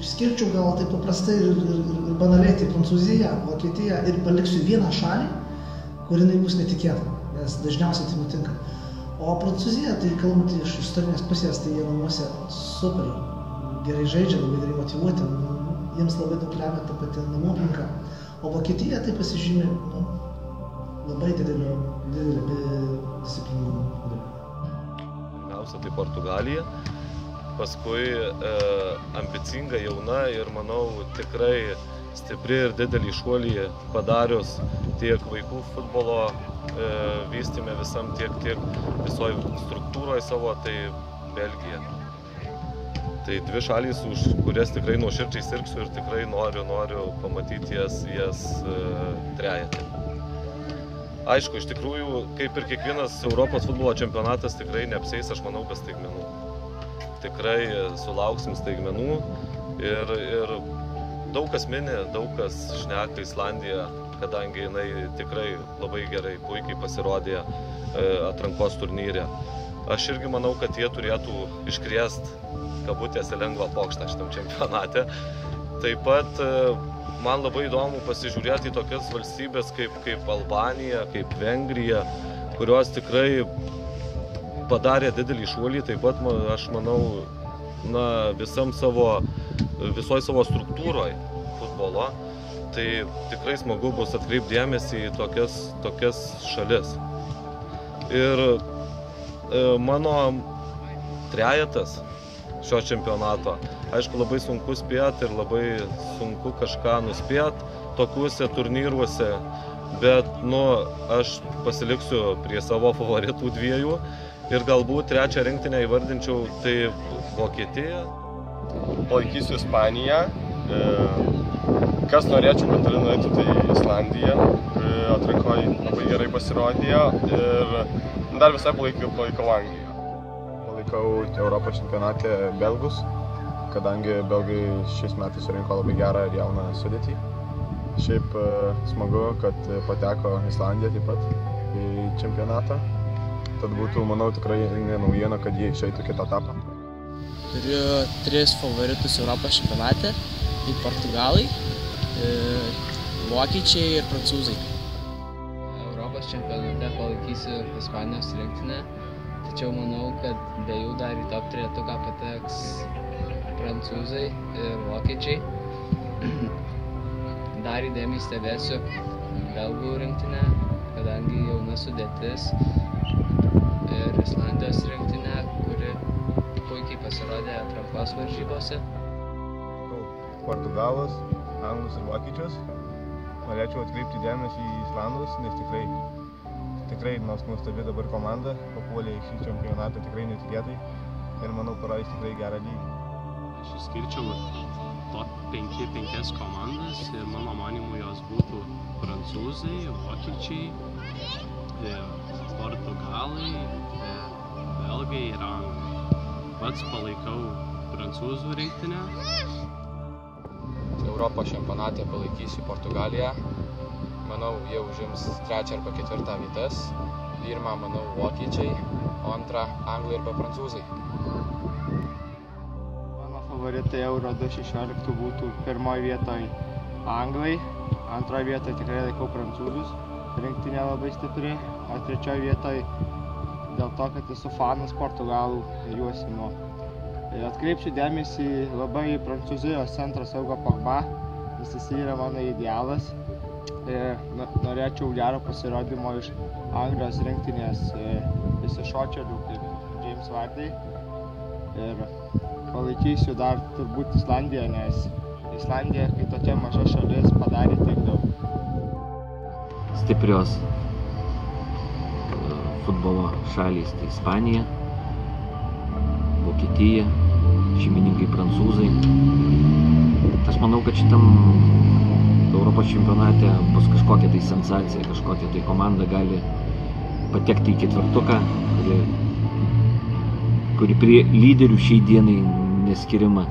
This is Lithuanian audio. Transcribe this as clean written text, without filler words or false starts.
Išskirčiau gal taip paprastai ir banaliai tai Prancūziją, Vokietiją ir paliksiu vieną šalį, kur jinai bus netikėta, nes dažniausiai tai nutinka. O Prancūzija, tai kalbant iš istorinės pusės, tai jie namuose super gerai žaidžia, labai gerai motyvuoti, jiems labai daug lemia ta pati namų aplinka. O Vokietija tai pasižymi labai didelio disciplinumo. Pirmiausia, tai Portugalija, paskui ambicinga, jauna ir manau tikrai stipri ir didelį šuolį padarius tiek vaikų futbolo vystyme visam, tiek visoje struktūroje savo, tai Belgija. Tai dvi šalys, už kurias tikrai nuoširdžiai sirgsiu ir tikrai noriu pamatyti jas trejete. Aišku, iš tikrųjų, kaip ir kiekvienas Europos futbolo čempionatas, tikrai neapsieis, aš manau, be staigmenų. Tikrai sulauksim staigmenų ir daug kas mini, daug kas šneka Islandiją, kadangi jinai tikrai labai gerai, puikiai pasirodė atrankos turnyre. Aš irgi manau, kad jie turėtų iškrėst kabutėse lengvą pokštą šitam čempionate. Taip pat man labai įdomu pasižiūrėti į tokias valstybės kaip Albanija, kaip Vengrija, kurios tikrai padarė didelį šuolį. Taip pat aš manau, visoj savo struktūroje futbolo, tai tikrai smagu bus atkreipti dėmesį į tokias šalis. Ir mano trejetas šio čempionato, aišku, labai sunku spėti ir labai sunku kažką nuspėti tokiuose turnyruose, bet aš pasiliksiu prie savo favoritų dviejų ir galbūt trečią rinktinę įvardinčiau, tai Vokietija. Palaikysiu Ispaniją. Kas norėčiau, kad nueitų, tai Islandija, kuri atrankoje labai gerai pasirodė, ir dar visai palaikau Angliją. Palaikau Europos čempionate belgus, kadangi belgai šiais metais surinko labai gerą ir jauną sudėtį. Šiaip smagu, kad pateko Islandija taip pat į čempionatą. Tad būtų, manau, tikrai naujiena, kad jie išeitų kitą etapą. Turiu 3 favoritus Europos čempionate, tai Portugalai, Vokiečiai ir Prancūzai. Europos čempionate palaikysiu Ispanijos rinktinę, tačiau manau, kad be jų dar į top 3 pateks Prancūzai ir Vokiečiai. Dar įdėmiai stebėsiu belgų rinktinę, kadangi jauna sudėtis, ir Islandijos rinktinę, kuri puikiai pasirodė atrankos varžybose. Portugalus, anglus ir vokiečius. Norėčiau atkreipti dėmesį į Islandus, nes tikrai nuostabi dabar komanda, papuolė į šį čempionatą tikrai netikėtai ir manau parodys tikrai gerą lygį. Aš išskirčiau top 5 komandas ir mano manymu jos būtų prancūzai, vokiečiai, portugalai, belgai ir anglai. Pats palaikau prancūzų rinktinę. Europos čempionate palaikysiu Portugaliją. Manau, jie užims 3 arba 4 vietas. Pirmą, manau, vokiečiai, o antrą anglai arba prancūzai. Mano favoritai Euro 2016 būtų pirmoje vietoje anglai, antroje vietoje tikrai laikau prancūzus, rinktinė labai stipri, o trečioje vietoje dėl to, kad esu fanas Portugalų ir juos imu. Atkreipsiu dėmesį labai į Prancūzijos centro saugą Pogba, nes jis yra mano idealas. Norėčiau gero pasirodymo iš Anglijos rinktinės išsišokėlių kaip James Vardy. Ir palaikysiu dar turbūt Islandiją, nes Islandija, kai tokia maža šalis, padarė tiek daug. Stiprios futbolo šalys tai Ispanija, Vokietija, šeimininkai prancūzai. Aš manau, kad šitam Europos čempionate bus kažkokia tai sensacija, kažkokia tai komanda gali patekti į ketvirtuką, kuri prie lyderių šiai dienai neskiriama.